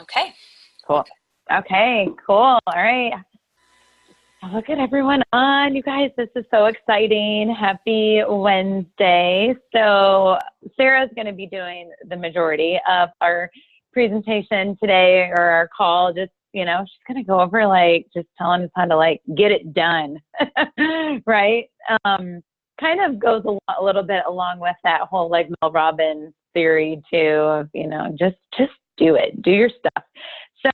Okay. Cool. Okay, cool. All right. Look at everyone on. You guys, this is so exciting. Happy Wednesday. So Sarah's going to be doing the majority of our presentation today, or our call. Just, she's going to go over just telling us how to get it done. Right? Kind of goes a little bit along with that whole Mel Robbins theory too of, just do it, do your stuff.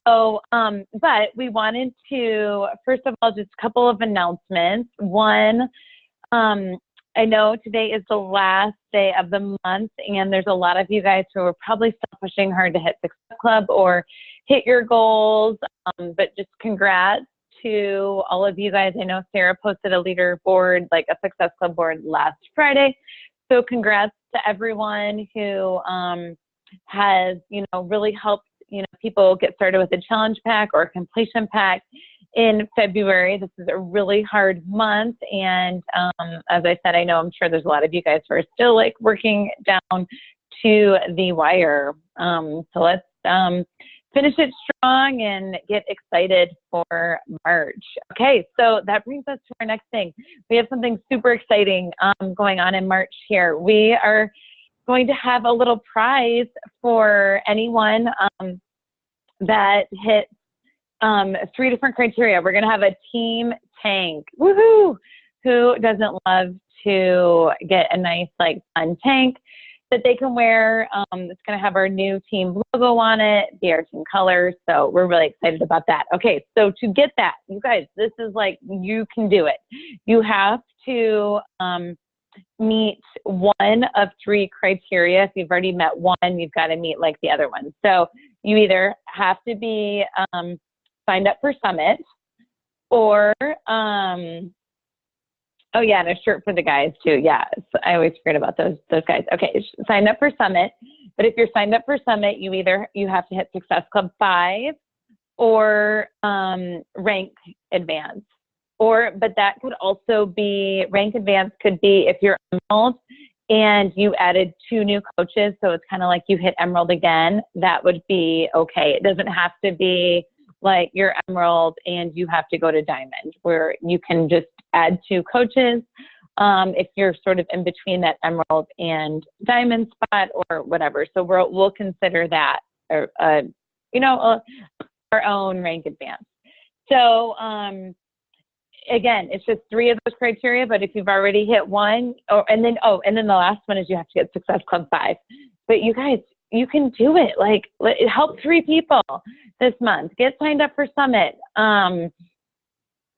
So, but we wanted to, first of all, just a couple of announcements. One, I know today is the last day of the month, and there's a lot of you guys who are probably still pushing hard to hit Success Club or hit your goals, but just congrats to all of you guys. I know Sarah posted a leaderboard, a Success Club board last Friday. So congrats to everyone who has, really helped people get started with a challenge pack or a completion pack in February. This is a really hard month. And as I said, I'm sure there's a lot of you guys who are still working down to the wire. So let's finish it strong and get excited for March. Okay, so that brings us to our next thing. We have something super exciting going on in March here. We are going to have a little prize for anyone that hits 3 different criteria. We're going to have a team tank. Woohoo! Who doesn't love to get a nice, fun tank that they can wear? It's going to have our new team logo on it, be our team colors. So we're really excited about that. Okay, so to get that, you guys, this is you can do it. You have to meet one of 3 criteria. If you've already met one, you've got to meet the other one. So you either have to be signed up for Summit, or oh yeah, and a shirt for the guys too. Yeah, I always forget about those guys. Okay, sign up for Summit. But if you're signed up for Summit, you have to hit Success Club 5 or rank advance. But that could also be, rank advance could be if you're Emerald and you added 2 new coaches, so it's kind of you hit Emerald again, that would be okay. It doesn't have to be you're Emerald and you have to go to Diamond, where you can just add 2 coaches if you're sort of in between that Emerald and Diamond spot or whatever. So we'll consider that our own rank advance. So again, it's just 3 of those criteria, but if you've already hit one, and then the last one is you have to get Success Club 5. But you guys, you can do it. Help 3 people this month. Get signed up for Summit.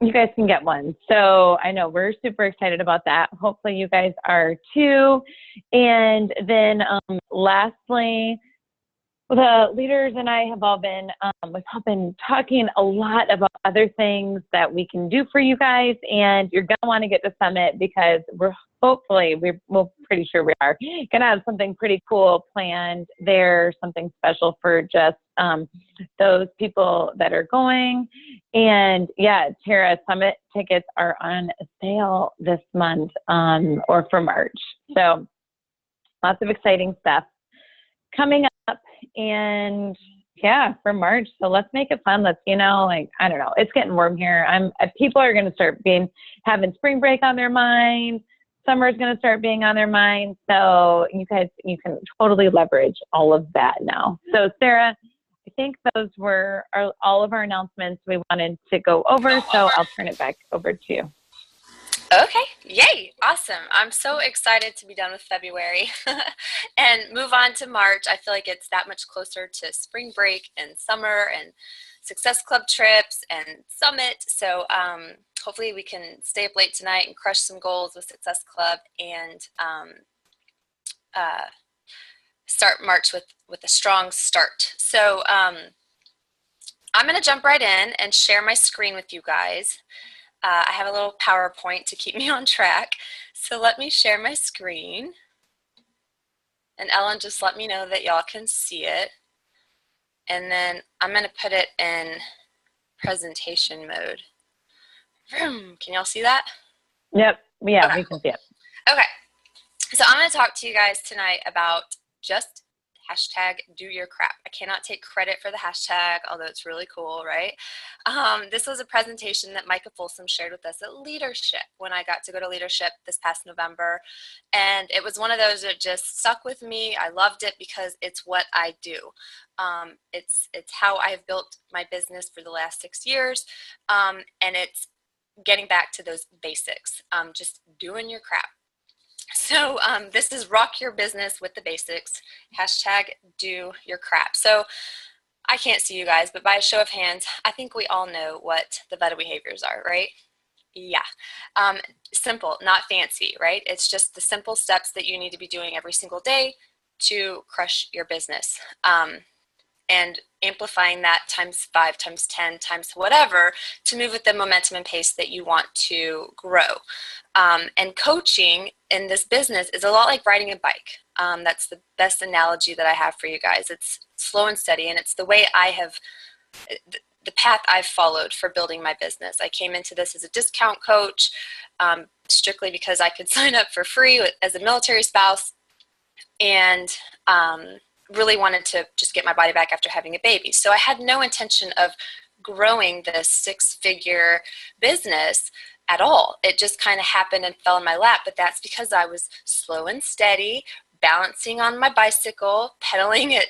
You guys can get one. So I know we're super excited about that. Hopefully you guys are too. And then lastly, the leaders and I have all been, we've all been talking a lot about other things that we can do for you guys, and you're going to want to get to Summit because we're pretty sure we are going to have something pretty cool planned there, something special for just those people that are going. And yeah, Tara, Summit tickets are on sale this month or for March. So lots of exciting stuff coming up. And yeah, for March. So let's make it fun. Let's, I don't know, it's getting warm here. People are going to start having spring break on their mind. Summer is going to start being on their mind. So you guys, you can totally leverage all of that now. So Sarah, I think those were all of our announcements we wanted to go over. So I'll turn it back over to you. Okay, yay, awesome. I'm so excited to be done with February and move on to March. I feel like it's that much closer to spring break and summer and Success Club trips and Summit. So hopefully we can stay up late tonight and crush some goals with Success Club and start March with a strong start. So I'm going to jump right in and share my screen with you guys. I have a little PowerPoint to keep me on track. So let me share my screen. And Ellen, just let me know that y'all can see it. And then I'm going to put it in presentation mode. Can y'all see that? Yep. Yeah, okay. We can see it. Okay. So I'm going to talk to you guys tonight about just hashtag do your crap. I cannot take credit for the hashtag, although it's really cool, right? This was a presentation that Micah Folsom shared with us at Leadership when I got to go to Leadership this past November. And it was one of those that just stuck with me. I loved it because it's what I do. It's how I've built my business for the last 6 years. And it's getting back to those basics, just doing your crap. So this is rock your business with the basics, hashtag do your crap. So I can't see you guys, but by a show of hands, I think we all know what the vital behaviors are, right? Yeah. Simple, not fancy, right? It's just the simple steps that you need to be doing every single day to crush your business. And amplifying that times 5, times 10, times whatever to move with the momentum and pace that you want to grow. And coaching in this business is a lot like riding a bike. That's the best analogy that I have for you guys. It's slow and steady, and it's the way the path I've followed for building my business. I came into this as a discount coach, strictly because I could sign up for free as a military spouse, and really wanted to just get my body back after having a baby. So I had no intention of growing this 6-figure business at all. It just kind of happened and fell in my lap, but that's because I was slow and steady, balancing on my bicycle, pedaling at,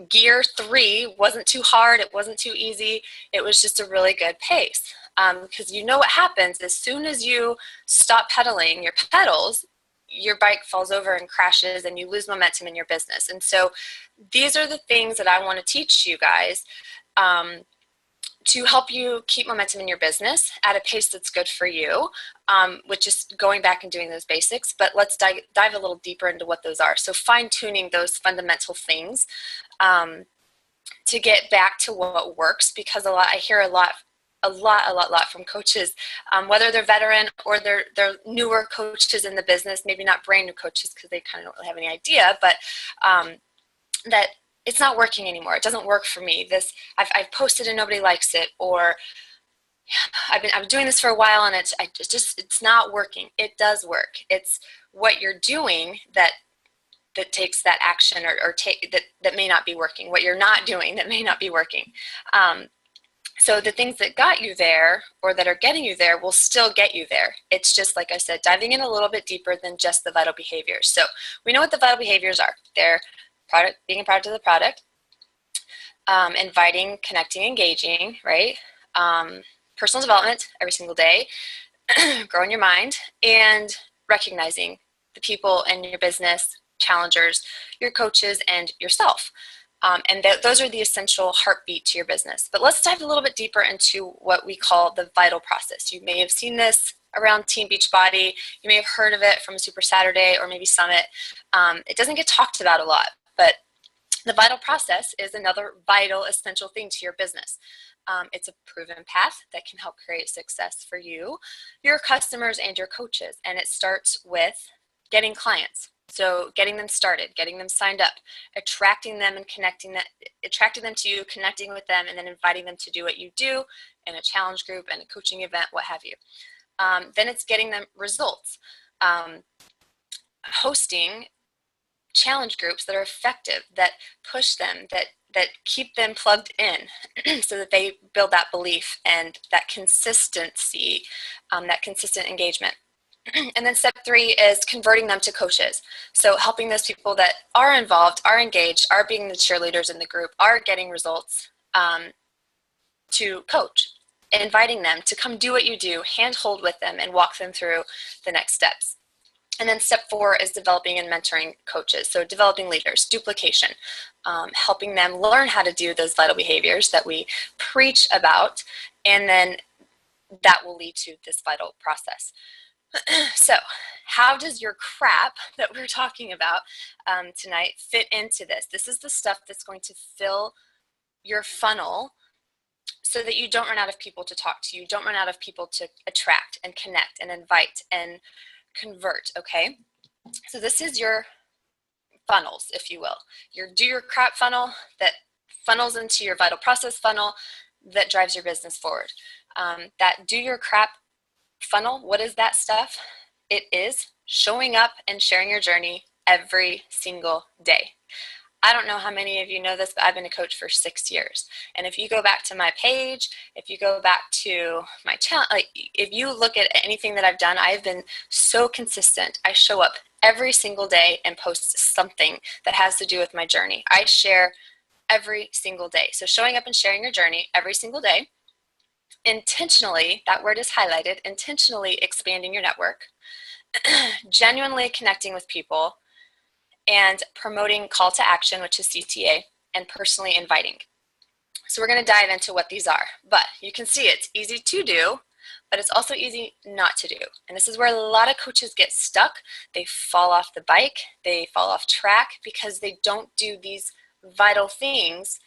gear 3. Wasn't too hard, it wasn't too easy. It was just a really good pace. Because what happens as soon as you stop pedaling your pedals, your bike falls over and crashes and you lose momentum in your business. And so these are the things that I want to teach you guys to help you keep momentum in your business at a pace that's good for you, with just going back and doing those basics. But let's dive a little deeper into what those are. So fine-tuning those fundamental things to get back to what works, because I hear a lot from coaches, whether they're veteran or they're newer coaches in the business, maybe not brand new coaches because they kind of don't really have any idea, but that it's not working anymore. It doesn't work for me. I've posted and nobody likes it, or I've been doing this for a while and it's not working. It does work. It's what you're doing that takes that action or that may not be working. What you're not doing that may not be working. So the things that got you there or that are getting you there will still get you there. It's just, like I said, diving in a little bit deeper than just the vital behaviors. So we know what the vital behaviors are. They're being a product of the product, inviting, connecting, engaging, right? Personal development every single day, growing your mind, and recognizing the people in your business, challengers, your coaches, and yourself. And those are the essential heartbeat to your business. But let's dive a little bit deeper into what we call the vital process. You may have seen this around Team Beachbody. You may have heard of it from Super Saturday or maybe Summit. It doesn't get talked about a lot, but the vital process is another vital, essential thing to your business. It's a proven path that can help create success for you, your customers, and your coaches. And it starts with getting clients. So getting them started, getting them signed up, attracting them and attracting them to you, connecting with them, and then inviting them to do what you do in a challenge group and a coaching event, what have you. Then it's getting them results. Hosting challenge groups that are effective, that push them, that keep them plugged in so that they build that belief and that consistency, that consistent engagement. And then step 3 is converting them to coaches. So helping those people that are involved, are engaged, are being the cheerleaders in the group, are getting results, to coach, inviting them to come do what you do, handhold with them, and walk them through the next steps. And then step 4 is developing and mentoring coaches. So developing leaders, duplication, helping them learn how to do those vital behaviors that we preach about, and then that will lead to this vital process. So how does your crap that we're talking about tonight fit into this? This is the stuff that's going to fill your funnel so that you don't run out of people to talk to. You don't run out of people to attract and connect and invite and convert, okay? So this is your funnels, if you will. Your do your crap funnel that funnels into your vital process funnel that drives your business forward. That do your crap funnel, what is that stuff? It is showing up and sharing your journey every single day. I don't know how many of you know this, but I've been a coach for 6 years. And if you go back to my page, if you go back to my channel, like if you look at anything that I've done, I've been so consistent. I show up every single day and post something that has to do with my journey. I share every single day. So showing up and sharing your journey every single day, intentionally, that word is highlighted, intentionally expanding your network, genuinely connecting with people, and promoting call to action, which is CTA, and personally inviting. So we're going to dive into what these are. But you can see it's easy to do, but it's also easy not to do. And this is where a lot of coaches get stuck. They fall off the bike, they fall off track because they don't do these vital things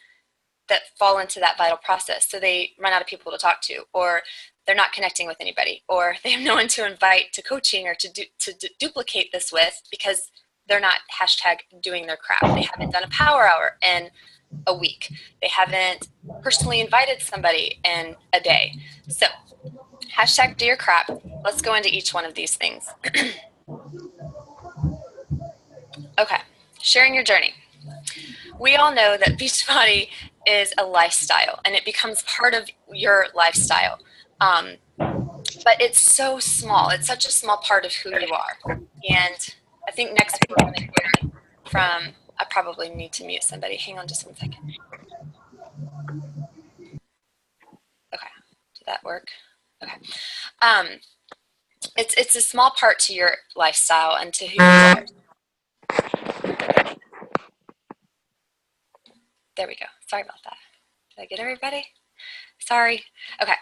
that fall into that vital process. So they run out of people to talk to, or they're not connecting with anybody, or they have no one to invite to coaching or to duplicate this with because they're not hashtag doing their crap. They haven't done a power hour in a week. They haven't personally invited somebody in a day. So hashtag do your crap. Let's go into each one of these things. Okay, sharing your journey. We all know that Beachbody is a lifestyle and it becomes part of your lifestyle. But it's so small. It's such a small part of who you are. And I think next week we're going to hear from, I probably need to mute somebody. Hang on just 1 second. Okay, did that work? Okay. It's a small part to your lifestyle and to who you are. There we go. Sorry about that. Did I get everybody? Sorry. Okay.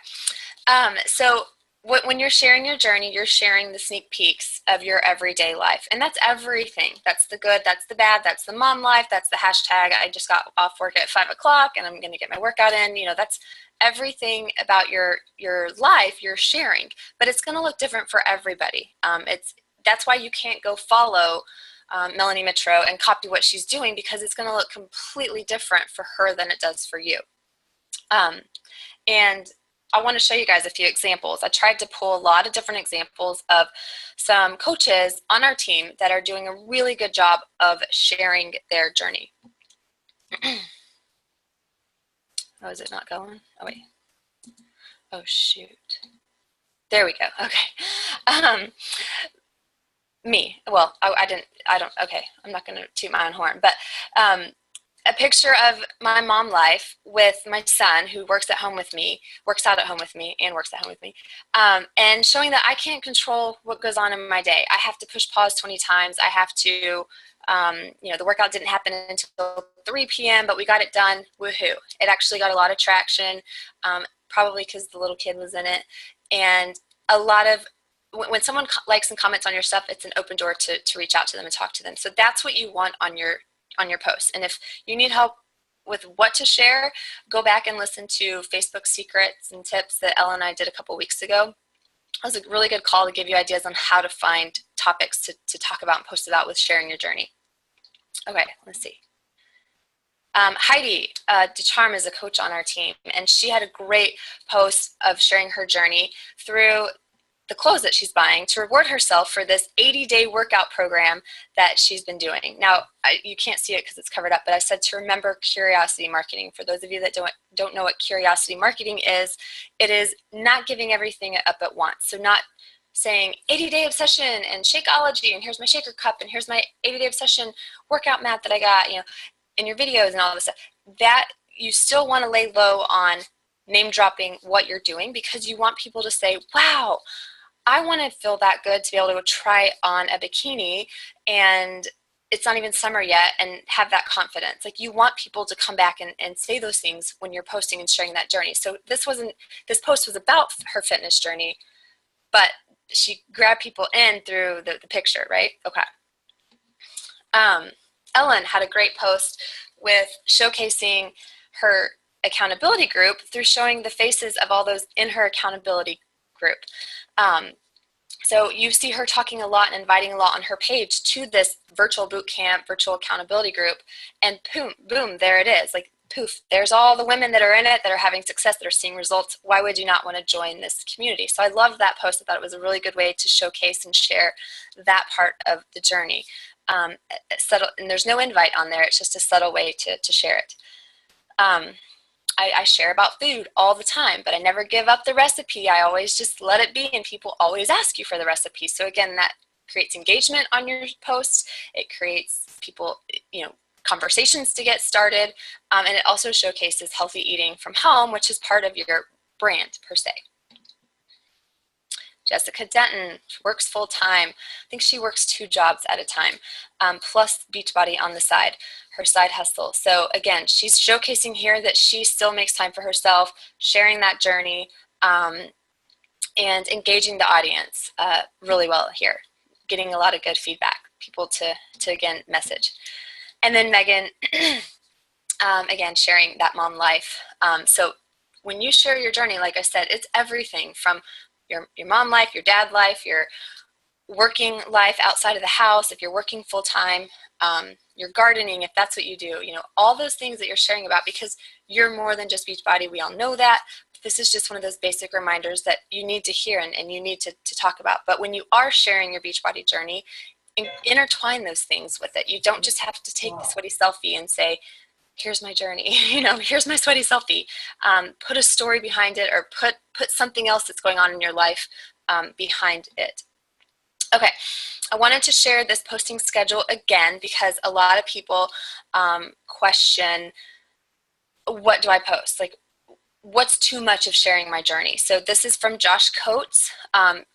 So when you're sharing your journey, you're sharing the sneak peeks of your everyday life. And that's everything. That's the good, that's the bad, that's the mom life, that's the hashtag I just got off work at 5 o'clock and I'm going to get my workout in. You know, that's everything about your life you're sharing. But it's going to look different for everybody. That's why you can't go follow Melanie Mitro and copy what she's doing, because it's going to look completely different for her than it does for you. And I want to show you guys a few examples. I tried to pull a lot of different examples of some coaches on our team that are doing a really good job of sharing their journey. Oh, is it not going? Oh, wait. Oh, shoot. There we go. Okay. Me. Well, okay. I'm not going to toot my own horn, but a picture of my mom life with my son who works out at home with me, and showing that I can't control what goes on in my day. I have to push pause 20 times. I have to, the workout didn't happen until 3 p.m., but we got it done. Woohoo. It actually got a lot of traction, probably because the little kid was in it. And a lot of, when someone likes and comments on your stuff, it's an open door to reach out to them and talk to them. So that's what you want on your posts. And if you need help with what to share, go back and listen to Facebook secrets and tips that Ella and I did a couple weeks ago. It was a really good call to give you ideas on how to find topics to talk about and post about with sharing your journey. Okay, let's see. Heidi DeCharm is a coach on our team, and she had a great post of sharing her journey through the clothes that she's buying to reward herself for this 80-day workout program that she's been doing. Now, you can't see it because it's covered up, but I said to remember curiosity marketing. For those of you that don't know what curiosity marketing is, it is not giving everything up at once. So not saying 80-day obsession and Shakeology, and here's my shaker cup, and here's my 80-day obsession workout mat that I got, in your videos and all this stuff. That you still want to lay low on name dropping what you're doing, because you want people to say, wow, I want to feel that good to be able to try on a bikini and it's not even summer yet, and have that confidence. Like, you want people to come back and say those things when you're posting and sharing that journey. So this post was about her fitness journey, but she grabbed people in through the picture, right? Okay. Ellen had a great post with showcasing her accountability group through showing the faces of all those in her accountability group. So you see her talking a lot and inviting a lot on her page to this virtual boot camp, virtual accountability group, and boom, there it is. Like, poof, there's all the women that are in it, that are having success, that are seeing results. Why would you not want to join this community? So I loved that post. I thought it was a really good way to showcase and share that part of the journey. subtle, and there's no invite on there. It's just a subtle way to share it. I share about food all the time, but I never give up the recipe. I always just let it be, and people always ask you for the recipe. So again, that creates engagement on your posts. It creates people, conversations to get started, and it also showcases healthy eating from home, which is part of your brand per se. Jessica Denton works full-time. I think she works 2 jobs at a time, plus Beachbody on the side, her side hustle. So again, she's showcasing here that she still makes time for herself, sharing that journey, and engaging the audience really well here, getting a lot of good feedback, people to again, message. And then Megan, again, sharing that mom life. So when you share your journey, like I said, it's everything from your mom life, your dad life, your working life outside of the house, if you're working full time, your gardening, if that's what you do, all those things that you're sharing about, because you're more than just Beachbody. We all know that. This is just one of those basic reminders that you need to hear and you need to talk about. But when you are sharing your Beachbody journey, intertwine those things with it. You don't just have to take the sweaty selfie and say, here's my journey, here's my sweaty selfie. Put a story behind it, or put something else that's going on in your life behind it. Okay, I wanted to share this posting schedule again because a lot of people question, what do I post? Like, what's too much of sharing my journey? So this is from Josh Coates.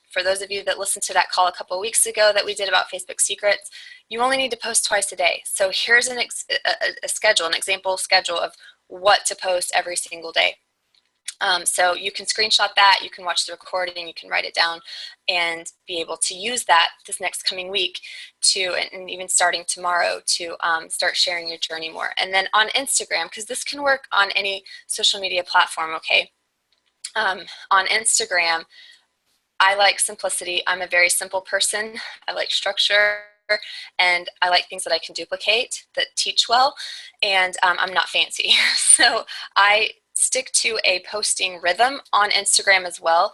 For those of you that listened to that call a couple of weeks ago that we did about Facebook secrets, you only need to post twice a day. So here's a schedule, an example schedule of what to post every single day. So you can screenshot that, you can watch the recording, you can write it down, and be able to use that this next coming week and even starting tomorrow to start sharing your journey more. And then on Instagram, because this can work on any social media platform, okay? On Instagram, I like simplicity. I'm a very simple person. I like structure, and I like things that I can duplicate, that teach well, and I'm not fancy. So I stick to a posting rhythm on Instagram as well,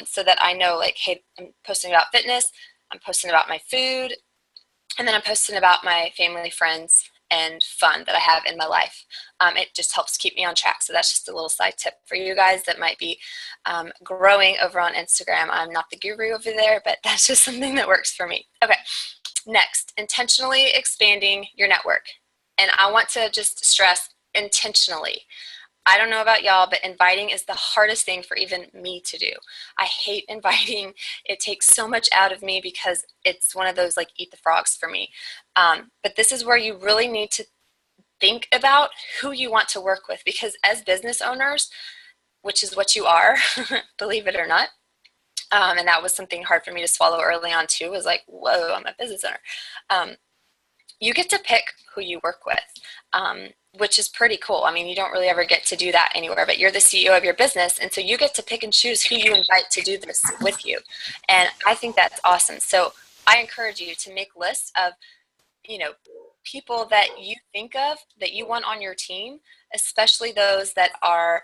so that I know, like, hey, I'm posting about fitness, I'm posting about my food, and then I'm posting about my family, friends, and fun that I have in my life. It just helps keep me on track. So that's just a little side tip for you guys that might be growing over on Instagram. I'm not the guru over there, but that's just something that works for me. Okay, next, intentionally expanding your network. And I want to just stress intentionally. I don't know about y'all, but inviting is the hardest thing for even me to do. I hate inviting. It takes so much out of me because it's one of those, like, eat the frogs for me. But this is where you really need to think about who you want to work with, because as business owners, which is what you are, believe it or not, and that was something hard for me to swallow early on too, was like, whoa, I'm a business owner. You get to pick who you work with, which is pretty cool. I mean, you don't really ever get to do that anywhere, but you're the CEO of your business, and so you get to pick and choose who you invite to do this with you. And I think that's awesome. So I encourage you to make lists of, people that you think of that you want on your team, especially those that are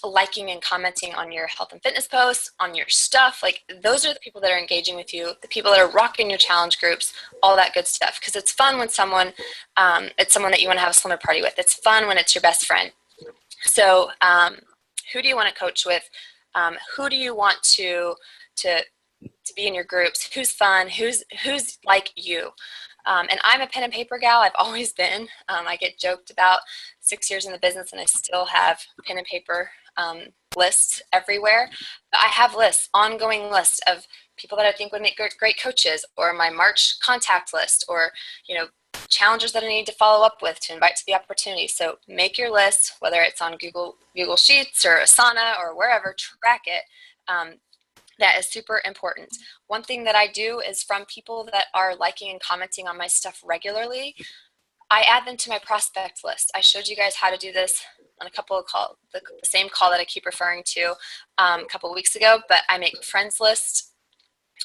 liking and commenting on your health and fitness posts, on your stuff. Like, those are the people that are engaging with you, the people that are rocking your challenge groups, all that good stuff. Because it's fun when it's someone that you want to have a slumber party with. It's fun when it's your best friend. So who do you want to coach with? Who do you want to be in your groups? Who's fun? Who's like you? And I'm a pen and paper gal. I've always been. I get joked about 6 years in the business, and I still have pen and paper lists everywhere. But I have lists, ongoing lists of people that I think would make great coaches, or my March contact list, or challengers that I need to follow up with to invite to the opportunity. So make your list, whether it's on Google Sheets or Asana or wherever. Track it. That is super important. One thing that I do is, from people that are liking and commenting on my stuff regularly, I add them to my prospect list. I showed you guys how to do this on a couple of calls, the same call that I keep referring to a couple of weeks ago, but I make friends lists.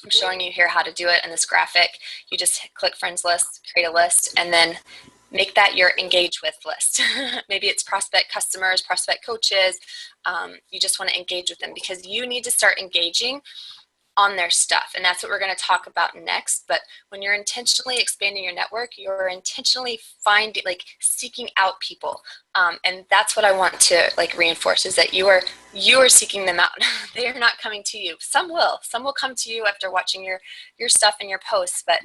I'm showing you here how to do it in this graphic. You just click friends list, create a list, and then make that your engage with list. Maybe it's prospect customers, prospect coaches. You just want to engage with them, because you need to start engaging on their stuff. And that's what we're going to talk about next. But when you're intentionally expanding your network, you're intentionally seeking out people. And that's what I want to reinforce, is that you are seeking them out. They are not coming to you. Some will come to you after watching your stuff and your posts. But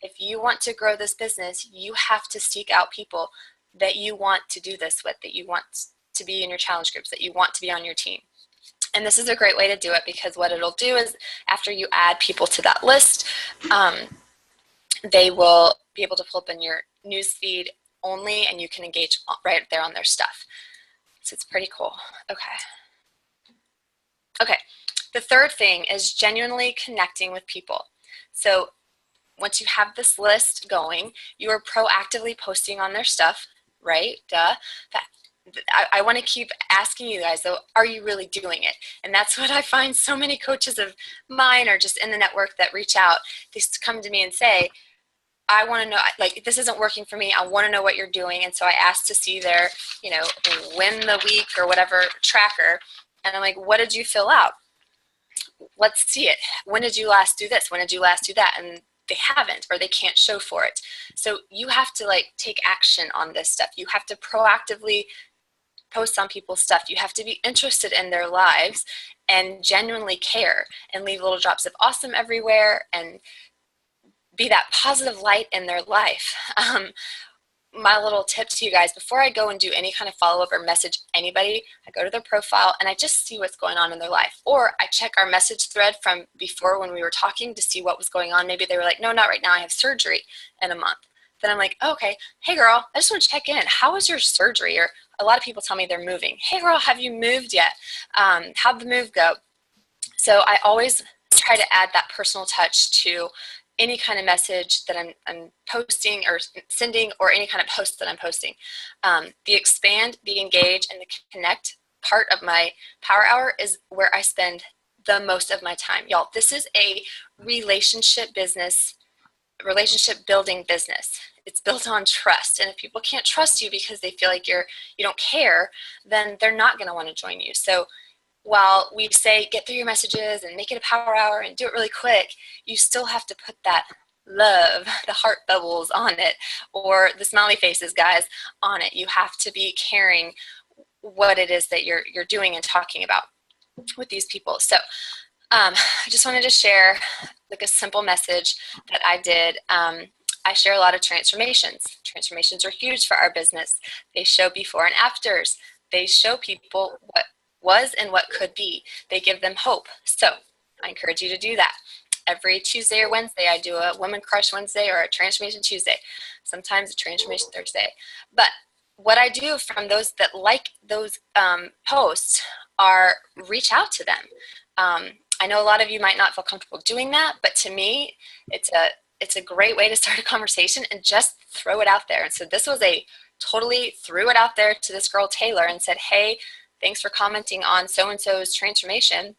if you want to grow this business, you have to seek out people that you want to do this with, that you want to be in your challenge groups, that you want to be on your team. And this is a great way to do it, because what it'll do is, after you add people to that list, they will be able to pull up in your news feed only, and you can engage right there on their stuff. So it's pretty cool. Okay. The third thing is genuinely connecting with people. So once you have this list going, you are proactively posting on their stuff, right? Duh. I want to keep asking you guys, though, are you really doing it? And that's what I find so many coaches of mine, or just in the network, that reach out. They come to me and say, I want to know, this isn't working for me. I want to know what you're doing. And so I asked to see their, win the week or whatever tracker. And I'm like, what did you fill out? Let's see it. When did you last do this? When did you last do that? And they haven't, or they can't show for it. So you have to take action on this stuff. You have to proactively post on people's stuff. You have to be interested in their lives and genuinely care, and leave little drops of awesome everywhere, and be that positive light in their life. My little tip to you guys, before I go and do any kind of follow-up or message anybody, I go to their profile and I just see what's going on in their life. Or I check our message thread from before when we were talking to see what was going on. Maybe they were like, no, not right now, I have surgery in a month. Then I'm like, oh, okay, hey girl, I just want to check in. How was your surgery? Or a lot of people tell me they're moving. Hey girl, have you moved yet? How'd the move go? So I always try to add that personal touch to any kind of message that I'm posting or sending, or any kind of post that I'm posting. The expand, the engage, and the connect part of my power hour is where I spend the most of my time. Y'all, this is a relationship building business. It's built on trust. And if people can't trust you because they feel like you don't care, then they're not going to want to join you. So while we say get through your messages and make it a power hour and do it really quick, you still have to put that love, the heart bubbles on it, or the smiley faces, guys, on it. You have to be caring what it is that you're doing and talking about with these people. So I just wanted to share a simple message that I did. I share a lot of transformations. Transformations are huge for our business. They show before and afters. They show people what was and what could be. They give them hope. So I encourage you to do that. Every Tuesday or Wednesday, I do a Woman Crush Wednesday or a Transformation Tuesday, sometimes a Transformation Thursday. But what I do from those that like those posts are reach out to them. I know a lot of you might not feel comfortable doing that, but to me, it's a great way to start a conversation and just throw it out there. And so this was totally threw it out there to this girl, Taylor, and said, hey, thanks for commenting on so-and-so's transformation.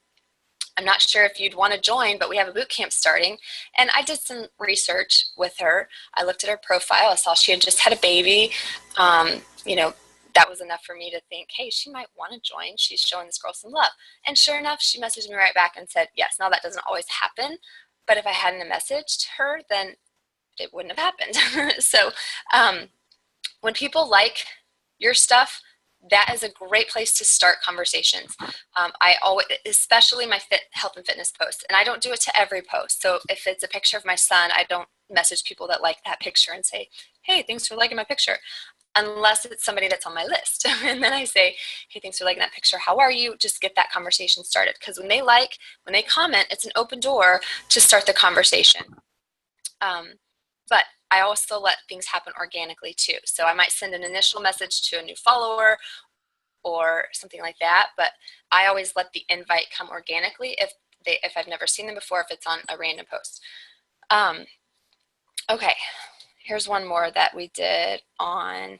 I'm not sure if you'd want to join, but we have a boot camp starting. And I did some research with her. I looked at her profile. I saw she had just had a baby. That was enough for me to think, hey, she might want to join. She's showing this girl some love. And sure enough, she messaged me right back and said, yes, now that doesn't always happen, but if I hadn't messaged her, then it wouldn't have happened. So when people like your stuff, that is a great place to start conversations. I always, especially my health and fitness posts, and I don't do it to every post. So if it's a picture of my son, I don't message people that like that picture and say, hey, thanks for liking my picture, unless it's somebody that's on my list. And then I say, hey, thanks for liking that picture. How are you? Just get that conversation started. Because when they comment, it's an open door to start the conversation. But I also let things happen organically too. So I might send an initial message to a new follower or something like that, but I always let the invite come organically if I've never seen them before, if it's on a random post. Okay, here's one more that we did on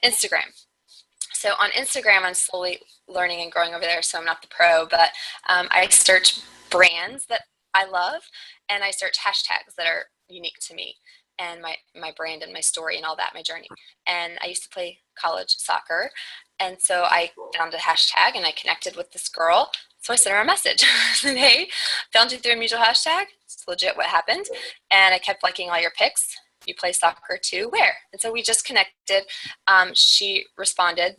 Instagram. So on Instagram, I'm slowly learning and growing over there, so I'm not the pro, but I search brands that I love, and I search hashtags that are unique to me. and my brand and my story and all that, my journey. And I used to play college soccer. And so I found a hashtag and I connected with this girl. So I sent her a message. I said, hey, found you through a mutual hashtag. It's legit what happened. And I kept liking all your pics. You play soccer too? Where? And so we just connected. She responded.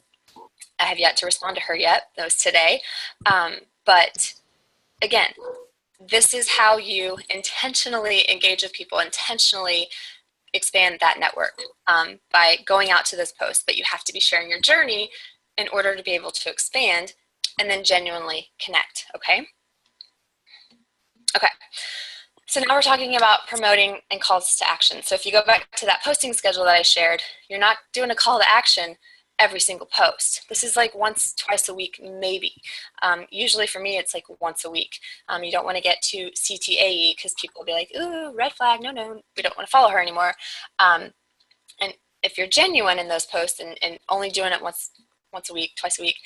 I have yet to respond to her yet. That was today. But again, this is how you intentionally engage with people, intentionally expand that network, by going out to those posts. But you have to be sharing your journey in order to be able to expand and then genuinely connect, okay? Okay, so now we're talking about promoting and calls to action. So if you go back to that posting schedule that I shared, you're not doing a call to action every single post. This is like once, twice a week, maybe. Usually for me, it's like once a week. You don't want to get to CTAE because people will be like, ooh, red flag, no, we don't want to follow her anymore. And if you're genuine in those posts and only doing it once a week, twice a week,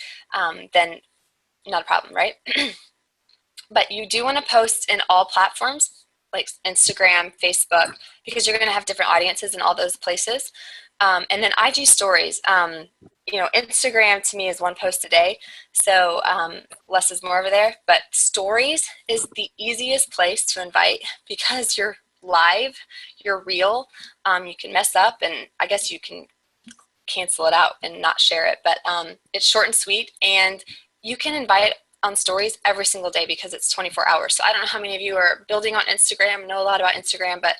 then not a problem, right? But you do want to post in all platforms, like Instagram, Facebook, because you're going to have different audiences in all those places. And then IG stories, Instagram to me is one post a day, so less is more over there. But stories is the easiest place to invite because you're live, you're real. You can mess up, and I guess you can cancel it out and not share it. But it's short and sweet, and you can invite on stories every single day because it's 24 hours. So I don't know how many of you are building on Instagram, know a lot about Instagram, but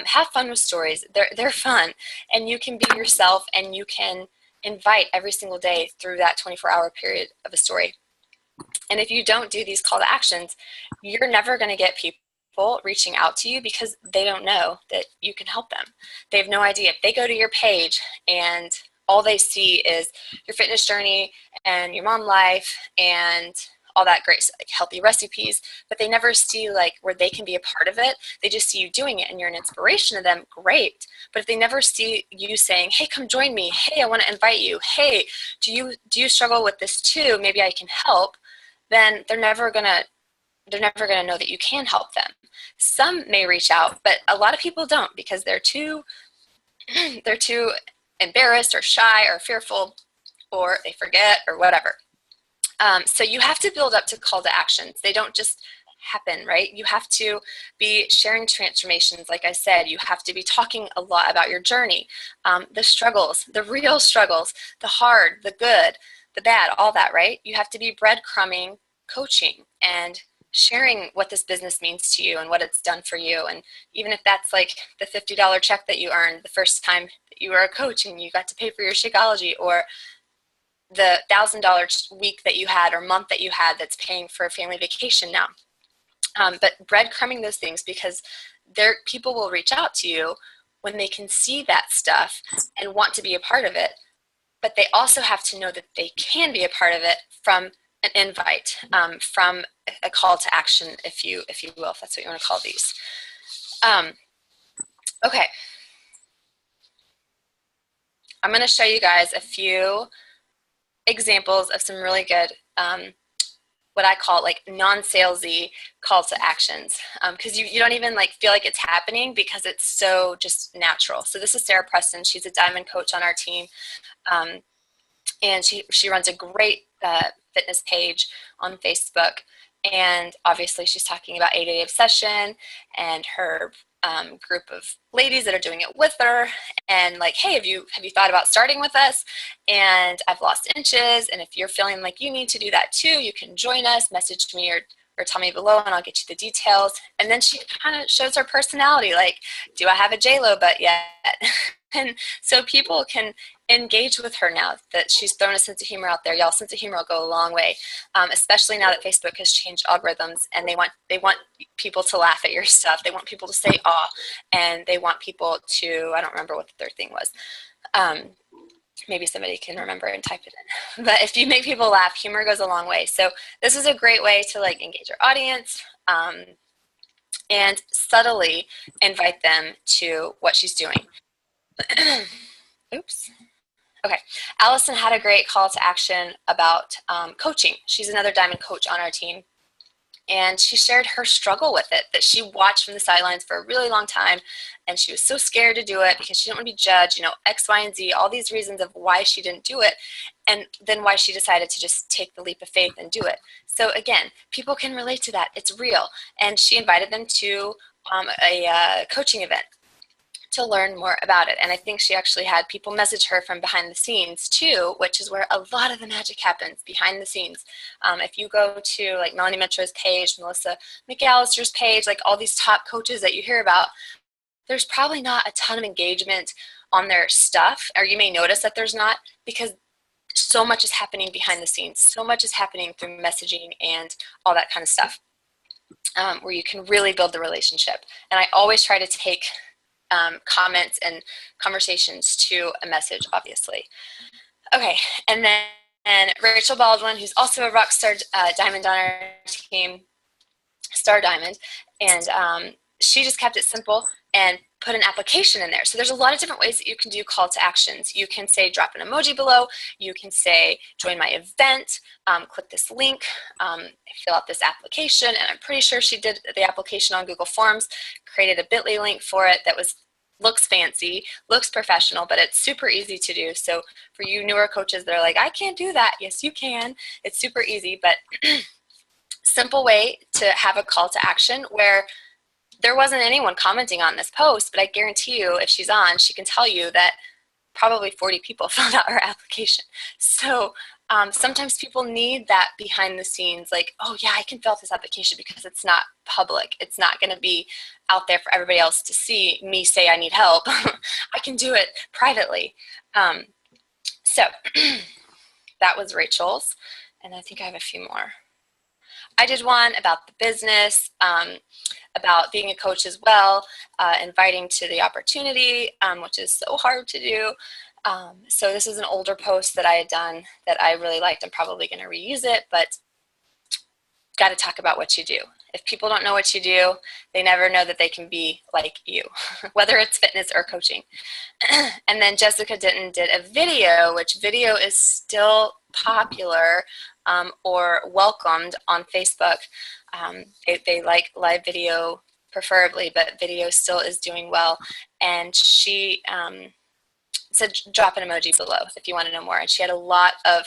have fun with stories. They're fun, and you can be yourself, and you can invite every single day through that 24-hour period of a story. And if you don't do these call to actions, you're never going to get people reaching out to you because they don't know that you can help them. They have no idea. If they go to your page and all they see is your fitness journey and your mom life and all that great, like healthy recipes, but they never see like where they can be a part of it. They just see you doing it and you're an inspiration to them, great. But if they never see you saying, hey, come join me, hey, I want to invite you, hey, do you struggle with this too, maybe I can help, then they're never gonna know that you can help them. Some may reach out, but a lot of people don't because they're too embarrassed or shy or fearful, or they forget or whatever. So you have to build up to call to actions. They don't just happen, right? You have to be sharing transformations. Like I said, you have to be talking a lot about your journey, the struggles, the real struggles, the hard, the good, the bad, all that, right? You have to be breadcrumbing coaching and sharing what this business means to you and what it's done for you. And even if that's like the $50 check that you earned the first time that you were a coach and you got to pay for your Shakeology, or the $1,000 week that you had or month that you had that's paying for a family vacation now. But breadcrumbing those things, because people will reach out to you when they can see that stuff and want to be a part of it. But they also have to know that they can be a part of it from an invite, from a call to action, if you will, if that's what you want to call these. Okay. I'm going to show you guys a few examples of some really good, what I call like non-salesy call to actions, because you don't even like feel like it's happening because it's so just natural. So this is Sarah Preston. She's a diamond coach on our team, and she runs a great fitness page on Facebook. And obviously she's talking about 8-Day Obsession and her group of ladies that are doing it with her, and like, hey, have you thought about starting with us? And I've lost inches, and if you're feeling like you need to do that too, you can join us, message me or tell me below and I'll get you the details. And then she kind of shows her personality, like, do I have a J-Lo butt yet? And so people can engage with her now that she's thrown a sense of humor out there. Y'all, sense of humor will go a long way, especially now that Facebook has changed algorithms, and they want people to laugh at your stuff. They want people to say aw, and they want people to, I don't remember what the third thing was. Maybe somebody can remember and type it in. But if you make people laugh, humor goes a long way. So this is a great way to like engage your audience, and subtly invite them to what she's doing. Oops. Okay. Allison had a great call to action about coaching. She's another diamond coach on our team. And she shared her struggle with it, that she watched from the sidelines for a really long time, and she was so scared to do it because she didn't want to be judged, you know, X, Y, and Z, all these reasons of why she didn't do it, and then why she decided to just take the leap of faith and do it. So again, people can relate to that. It's real. And she invited them to a coaching event to learn more about it. And I think she actually had people message her from behind the scenes too, which is where a lot of the magic happens, behind the scenes. If you go to like Melanie Mitra's page, Melissa McAllister's page, like all these top coaches that you hear about, there's probably not a ton of engagement on their stuff, or you may notice that there's not, because so much is happening behind the scenes. So much is happening through messaging and all that kind of stuff, where you can really build the relationship. And I always try to take comments and conversations to a message, obviously. Okay, and then Rachel Baldwin, who's also a Rockstar Diamond on our team, Star Diamond, and she just kept it simple and put an application in there. So there's a lot of different ways that you can do call to actions. You can say drop an emoji below. You can say join my event, click this link, fill out this application. And I'm pretty sure she did the application on Google Forms, created a bit.ly link for it that looks fancy, looks professional, but it's super easy to do. So for you newer coaches that are like, I can't do that. Yes, you can. It's super easy, but simple way to have a call to action where there wasn't anyone commenting on this post, but I guarantee you if she's on, she can tell you that probably 40 people filled out her application. So sometimes people need that behind the scenes, like, oh yeah, I can fill out this application because it's not public. It's not going to be out there for everybody else to see me say I need help. I can do it privately. So that was Rachel's, and I think I have a few more. I did one about the business, about being a coach as well, inviting to the opportunity, which is so hard to do. So this is an older post that I had done that I really liked. I'm probably going to reuse it, but got to talk about what you do. If people don't know what you do, they never know that they can be like you, whether it's fitness or coaching. And then Jessica Denton did a video, which video is still popular or welcomed on Facebook. They like live video preferably, but video still is doing well. And she said drop an emoji below if you want to know more. And she had a lot of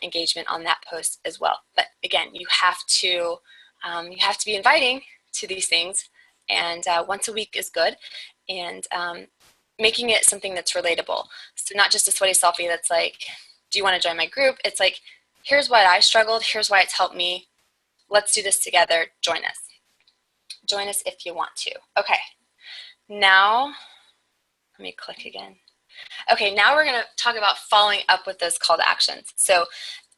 engagement on that post as well. But again, you have to be inviting to these things, and once a week is good, and making it something that's relatable. So not just a sweaty selfie that's like, do you want to join my group? It's like, here's why I struggled, here's why it's helped me. Let's do this together. Join us. Join us if you want to. Okay, now let me click again. Okay, now we're going to talk about following up with those call to actions. So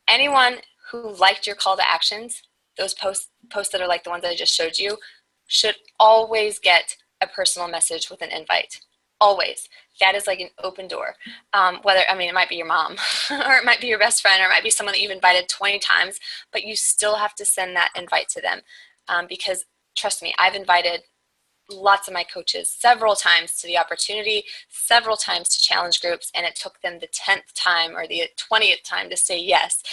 anyone who liked your call to actions, those posts that are like the ones that I just showed you, should always get a personal message with an invite. Always. That is like an open door. It might be your mom, or it might be your best friend, or it might be someone that you've invited 20 times, but you still have to send that invite to them. Because trust me, I've invited lots of my coaches several times to the opportunity, several times to challenge groups, and it took them the 10th time or the 20th time to say yes.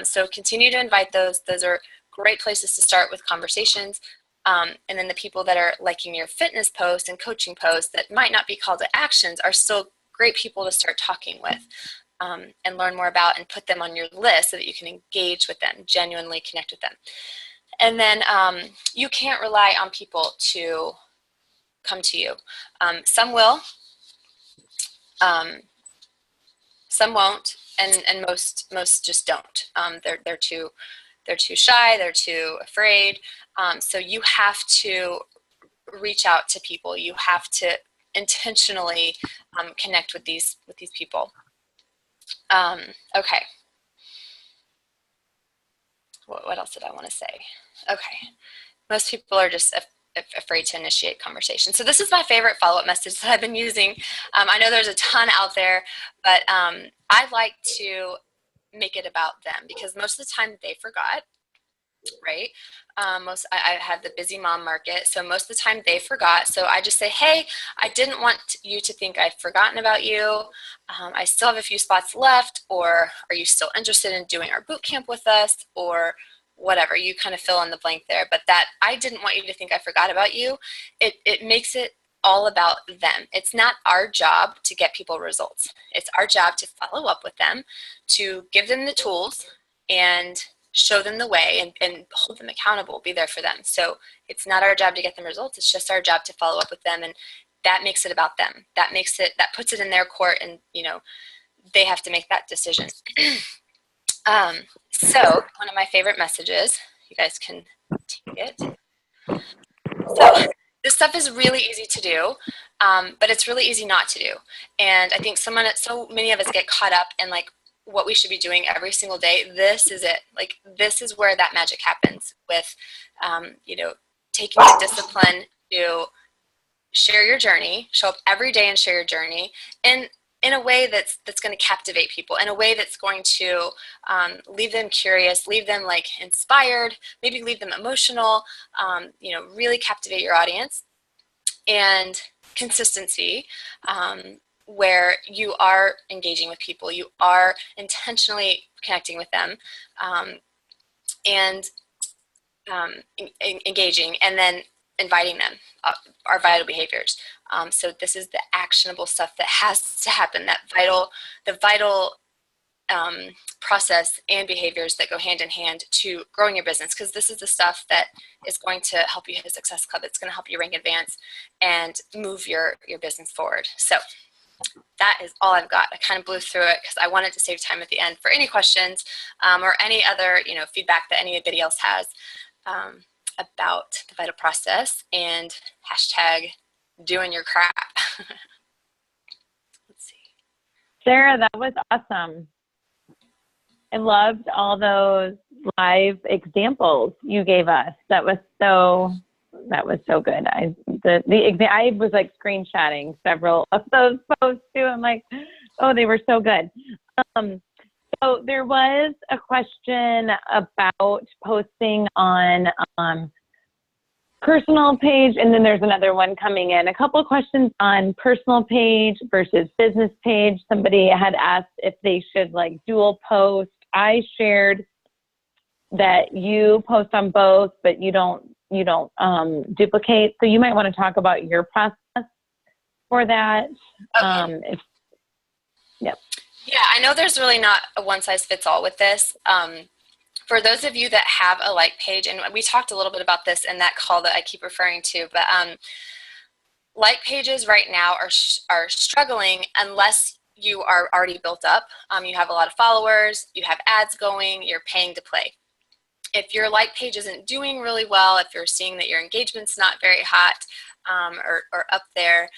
So continue to invite those. Those are great places to start with conversations. And then the people that are liking your fitness posts and coaching posts that might not be call to actions are still great people to start talking with and learn more about, and put them on your list so that you can engage with them, genuinely connect with them. And then you can't rely on people to come to you. Some will, some won't, and most just don't. They're too shy, they're too afraid. So you have to reach out to people. You have to intentionally connect with these people. Okay. What else did I want to say? Okay. Most people are just afraid to initiate conversation. So this is my favorite follow-up message that I've been using. I know there's a ton out there, but I like to make it about them, because most of the time they forgot, right? I have the busy mom market, so most of the time they forgot. So I just say, hey, I didn't want you to think I've forgotten about you. I still have a few spots left, or are you still interested in doing our boot camp with us, or whatever, you kind of fill in the blank there. But that, I didn't want you to think I forgot about you. It makes it all about them. It's not our job to get people results. It's our job to follow up with them, to give them the tools and show them the way, and hold them accountable, be there for them. So it's not our job to get them results. It's just our job to follow up with them. And that makes it about them. That puts it in their court, and, they have to make that decision. So one of my favorite messages, you guys can take it. So this stuff is really easy to do, but it's really easy not to do. And I think so many of us get caught up in like what we should be doing every single day. This is it. Like, this is where that magic happens with, taking the discipline to share your journey, show up every day and share your journey in a way that's going to captivate people, in a way that's going to leave them curious, leave them like inspired, maybe leave them emotional, really captivate your audience. And consistency, where you are engaging with people, you are intentionally connecting with them, and engaging, and then inviting them are vital behaviors. So this is the actionable stuff that has to happen, the vital process and behaviors that go hand in hand to growing your business, because this is the stuff that is going to help you hit a success club. It's going to help you rank advance and move your business forward. So that is all I've got. I kind of blew through it because I wanted to save time at the end for any questions, or any other feedback that anybody else has about the vital process and hashtag doing your crap. Let's see. Sarah, that was awesome. I loved all those live examples you gave us. That was so good. I was like screenshotting several of those posts too. I'm like, oh, they were so good. So there was a question about posting on personal page, and then there's another one coming in. A couple of questions on personal page versus business page. Somebody had asked if they should like dual post. I shared that you post on both, but you don't duplicate. So you might want to talk about your process for that. Okay. Yep. Yeah, I know there's really not a one size fits all with this. For those of you that have a like page, and we talked a little bit about this in that call that I keep referring to, but like pages right now are struggling unless you are already built up. You have a lot of followers, you have ads going, you're paying to play. If your like page isn't doing really well, if you're seeing that your engagement's not very hot, or up there,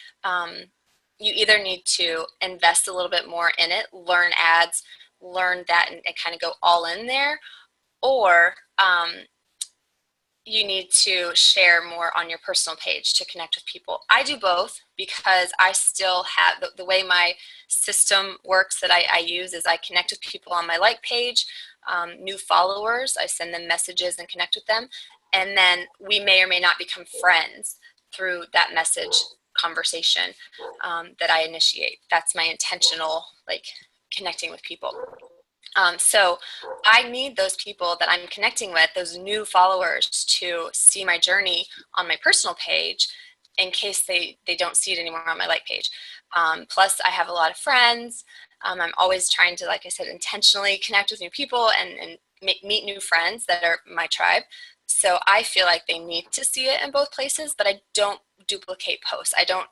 you either need to invest a little bit more in it, learn ads, learn that, and kind of go all in there, or you need to share more on your personal page to connect with people. I do both because I still have the way my system works that I use is I connect with people on my like page, new followers, I send them messages and connect with them, and then we may or may not become friends through that message conversation that I initiate. That's my intentional like connecting with people. So I need those people that I'm connecting with, those new followers, to see my journey on my personal page in case they don't see it anymore on my like page. Plus, I have a lot of friends. I'm always trying to, like I said, intentionally connect with new people and meet new friends that are my tribe. So I feel like they need to see it in both places, but I don't duplicate posts. I don't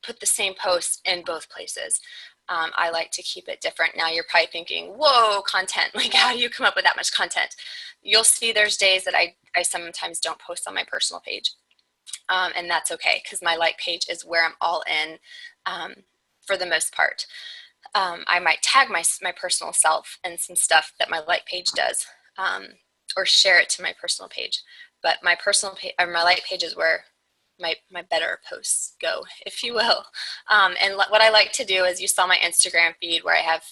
put the same post in both places. I like to keep it different. Now you're probably thinking, whoa, content, like how do you come up with that much content? You'll see there's days that I sometimes don't post on my personal page. And that's okay, because my like page is where I'm all in for the most part. I might tag my personal self and some stuff that my like page does, or share it to my personal page. But my personal page, or my like page, is where my better posts go, if you will. And what I like to do is, you saw my Instagram feed where I have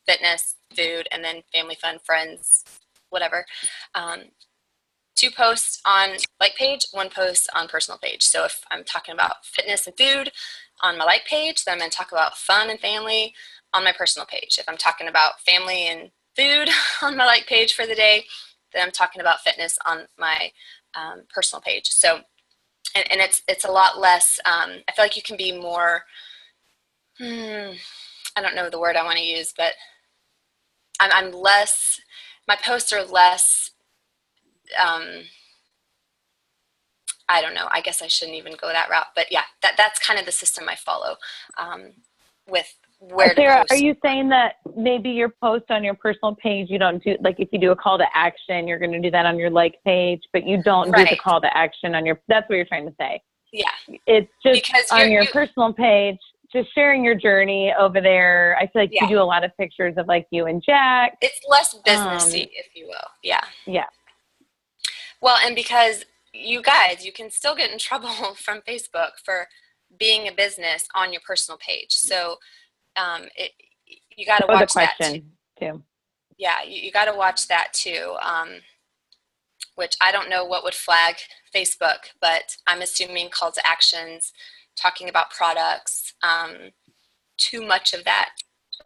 fitness, food, and then family, fun, friends, whatever. 2 posts on like page, 1 post on personal page. So if I'm talking about fitness and food on my like page, then I'm going to talk about fun and family on my personal page. If I'm talking about family and food on my like page for the day, that I'm talking about fitness on my personal page. So, and it's a lot less, I feel like you can be more, I don't know the word I want to use, but I'm less, my posts are less, I don't know, I guess I shouldn't even go that route, but yeah, that's kind of the system I follow with where Sarah, to post. are you saying that maybe your post on your personal page, you don't do, like if you do a call to action, you're going to do that on your like page, but you don't do the call to action on your, that's what you're trying to say. Yeah. It's just because on your personal page, just sharing your journey over there. I feel like you do a lot of pictures of like you and Jack. It's less businessy, if you will. Yeah. Yeah. Well, and because you guys, you can still get in trouble from Facebook for being a business on your personal page. So you got to watch that too. Yeah, you got to watch that too, which I don't know what would flag Facebook, but I'm assuming call to actions, talking about products, too much of that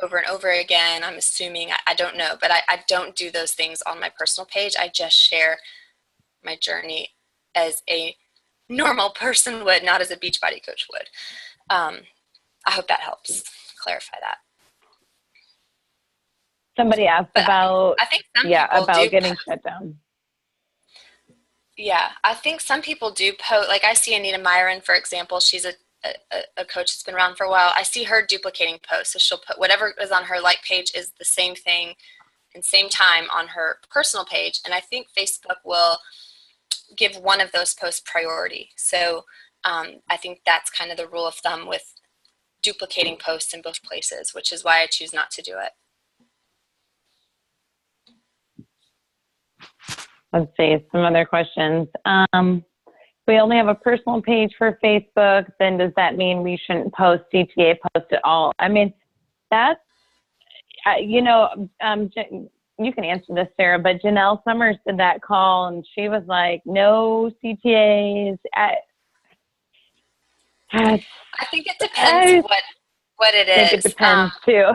over and over again. I'm assuming, I don't know, but I don't do those things on my personal page. I just share my journey as a normal person would, not as a Beachbody coach would. I hope that helps clarify that. Somebody asked about, I think some people do getting shut down. Yeah, I think some people do post, like I see Anita Myron, for example, she's a coach that's been around for a while. I see her duplicating posts. So she'll put whatever is on her like page is the same thing and same time on her personal page. And I think Facebook will give one of those posts priority. So I think that's kind of the rule of thumb with duplicating posts in both places, which is why I choose not to do it. Let's see, some other questions. We only have a personal page for Facebook, then does that mean we shouldn't post CTA posts at all? I mean, that's, you can answer this, Sarah, but Janelle Summers did that call and she was like, no CTAs. I think it depends what it is. I think it depends too.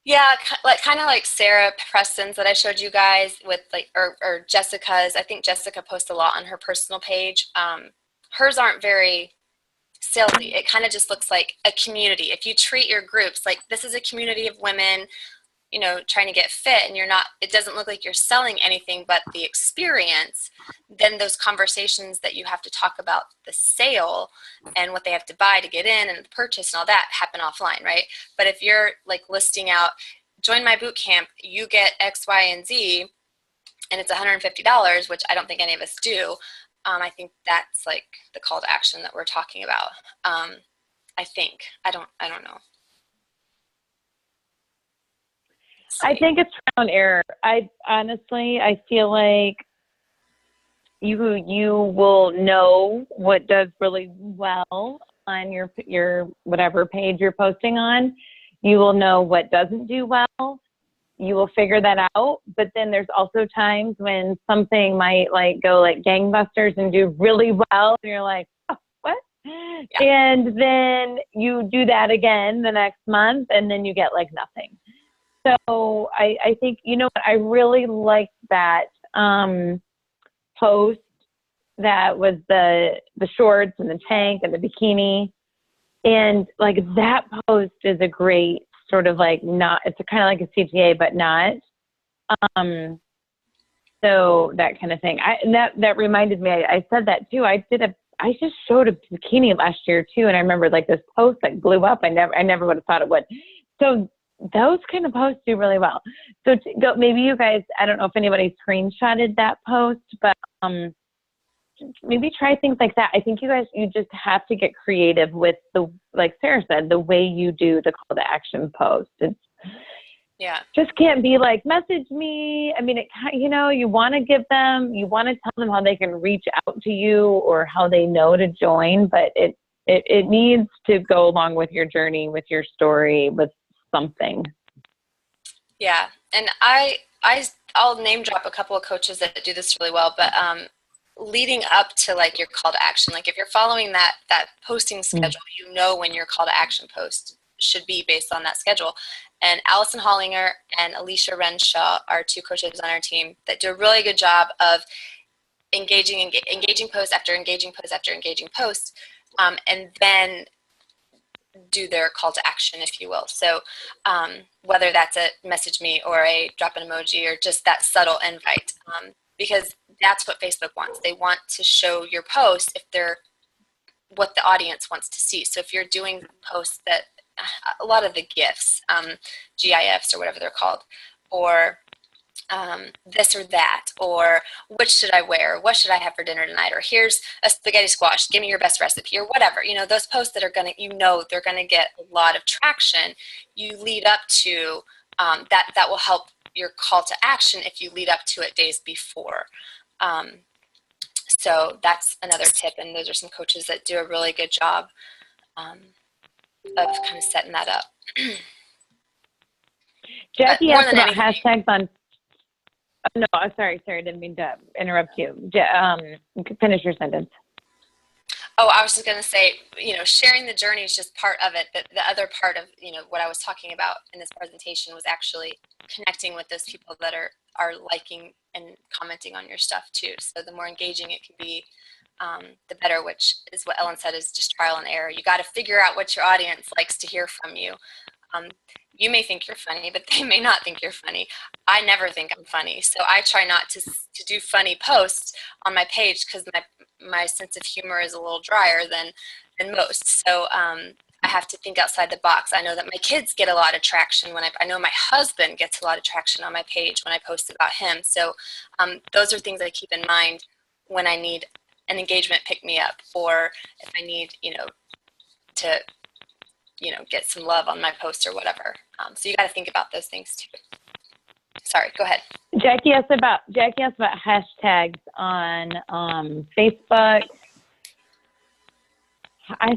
Yeah, kind of like Sarah Preston's that I showed you guys with like, or Jessica's. I think Jessica posts a lot on her personal page. Hers aren't very salesy. It kind of just looks like a community. If you treat your groups like this is a community of women, you know, trying to get fit, and it doesn't look like you're selling anything but the experience, then those conversations that you have to talk about the sale and what they have to buy to get in and the purchase and all that happen offline, right? But if you're like listing out, join my boot camp, you get X, Y, and Z, and it's $150, which I don't think any of us do, I think that's like the call to action that we're talking about. I think. I don't know. I think it's trial and error. I feel like you will know what does really well on your whatever page you're posting on. You will know what doesn't do well. You will figure that out. But then there's also times when something might like go like gangbusters and do really well. And you're like, oh, what? Yeah. And then you do that again the next month and then you get like nothing. So I think, you know what, I really liked that post that was the shorts and the tank and the bikini. And like that post is a great sort of like it's kind of like a CTA, but not. So that kind of thing. That reminded me, I said that too. I just showed a bikini last year too. And I remember like this post that blew up. I never would have thought it would. So those kind of posts do really well. So maybe you guys, I don't know if anybody screenshotted that post, but maybe try things like that. I think you just have to get creative with like Sarah said, the way you do the call to action post. Just can't be like, message me. I mean, you want to tell them how they can reach out to you or how they know to join, but it needs to go along with your journey, with your story, with something. Yeah. And I'll name drop a couple of coaches that do this really well, but leading up to like your call to action, like if you're following that posting schedule, you know when your call to action post should be based on that schedule. And Allison Hollinger and Alicia Renshaw are two coaches on our team that do a really good job of engaging post after engaging post after engaging post, and then do their call to action, if you will. So whether that's a message me or a drop an emoji or just that subtle invite, because that's what Facebook wants. They want to show your post if they're what the audience wants to see. So if you're doing posts that a lot of the GIFs, GIFs or whatever they're called, or this or that, or which should I wear, what should I have for dinner tonight, or here's a spaghetti squash, give me your best recipe, or whatever, those posts that are going to, they're going to get a lot of traction. You lead up to that will help your call to action if you lead up to it days before. So that's another tip, and those are some coaches that do a really good job of kind of setting that up. Jackie asked about hashtags on. Oh, no, sorry, I didn't mean to interrupt you. Finish your sentence. Oh, I was just going to say, sharing the journey is just part of it. But the other part of, what I was talking about in this presentation was actually connecting with those people that are liking and commenting on your stuff too. So the more engaging it can be, the better, which is what Ellen said is just trial and error. You got to figure out what your audience likes to hear from you. You may think you're funny, but they may not think you're funny. I never think I'm funny, so I try not to do funny posts on my page because my sense of humor is a little drier than most. So I have to think outside the box. I know that my kids get a lot of traction when I know my husband gets a lot of traction on my page when I post about him. So those are things I keep in mind when I need an engagement pick-me-up, or if I need to get some love on my post or whatever. So you got to think about those things too. Sorry, go ahead. Jackie asked about hashtags on Facebook. I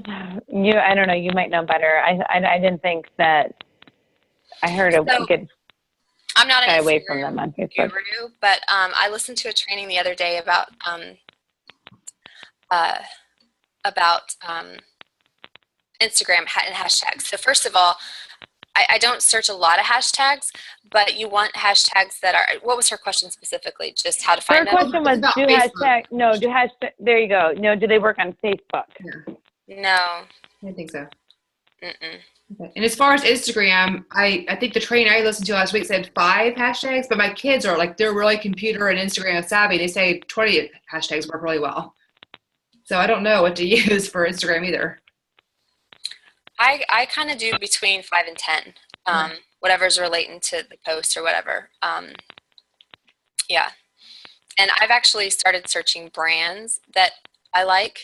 don't know. You might know better. I didn't think that. I heard a good. I'm not an away from them on Facebook. Guru, but I listened to a training the other day about Instagram and hashtags. So first of all, I don't search a lot of hashtags, but you want hashtags that are, what was her question specifically? Just how to find them? Her question was, there you go. No, do they work on Facebook? Yeah. No. I think so. Mm-mm. Okay. And as far as Instagram, I think the trainer I listened to last week said 5 hashtags, but my kids are they're really computer and Instagram savvy. They say 20 hashtags work really well. So I don't know what to use for Instagram either. I kind of do between 5 and 10, whatever's relating to the post or whatever. Yeah. And I've actually started searching brands that I like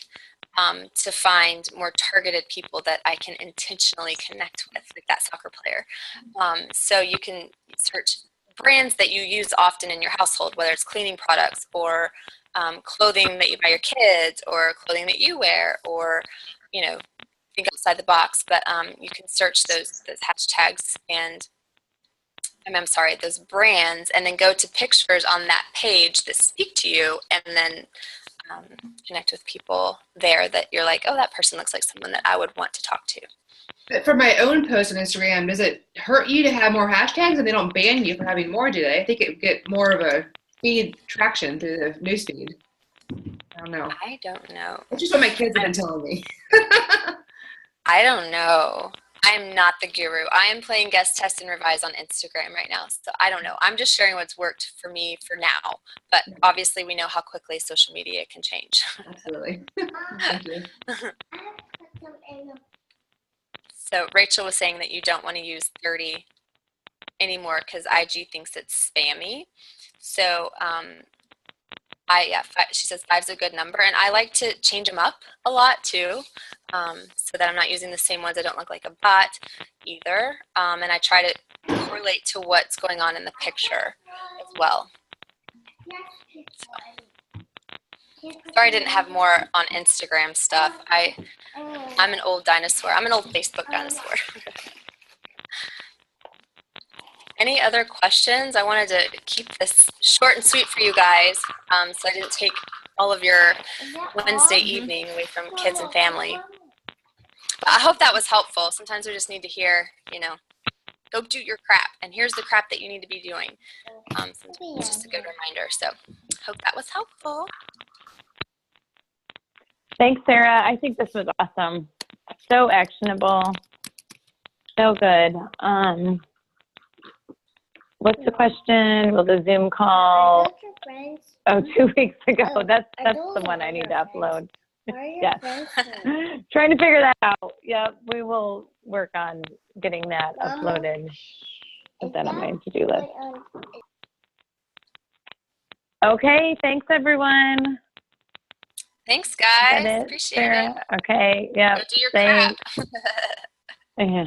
to find more targeted people that I can intentionally connect with, like that soccer player. So you can search brands that you use often in your household, whether it's cleaning products or clothing that you buy your kids or clothing that you wear, or, think outside the box, but you can search those hashtags and those brands, and then go to pictures on that page that speak to you, and then connect with people there that you're like, oh, that person looks like someone that I would want to talk to. But for my own post on Instagram, does it hurt you to have more hashtags, and they don't ban you for having more, do they? I think it would get more of a feed traction through the news feed. I don't know. I don't know. That's just what my kids have been telling me. I don't know. I'm not the guru. I am playing guest test and revise on Instagram right now, so I don't know. I'm just sharing what's worked for me for now, but obviously we know how quickly social media can change. Absolutely. Thank you. So Rachel was saying that you don't want to use 30 anymore because IG thinks it's spammy. So she says 5's a good number, and I like to change them up a lot too, so that I'm not using the same ones. I don't look like a bot either, and I try to correlate to what's going on in the picture as well. Sorry I didn't have more on Instagram stuff. I'm an old dinosaur. I'm an old Facebook dinosaur. Any other questions? I wanted to keep this short and sweet for you guys, so I didn't take all of your Wednesday evening away from kids and family. But I hope that was helpful. Sometimes we just need to hear, you know, go do your crap, and here's the crap that you need to be doing. Sometimes it's just a good reminder. So hope that was helpful. Thanks, Sarah. I think this was awesome. So actionable. So good. What's the question? Will the Zoom call? Oh, 2 weeks ago. That's the one I need to upload. Yes. Trying to figure that out. Yeah, we will work on getting that uploaded. Put that on my to-do list. Okay, thanks everyone. Thanks, guys. Appreciate Sarah? it. Okay, yeah. Go do your thanks. crap. Yeah.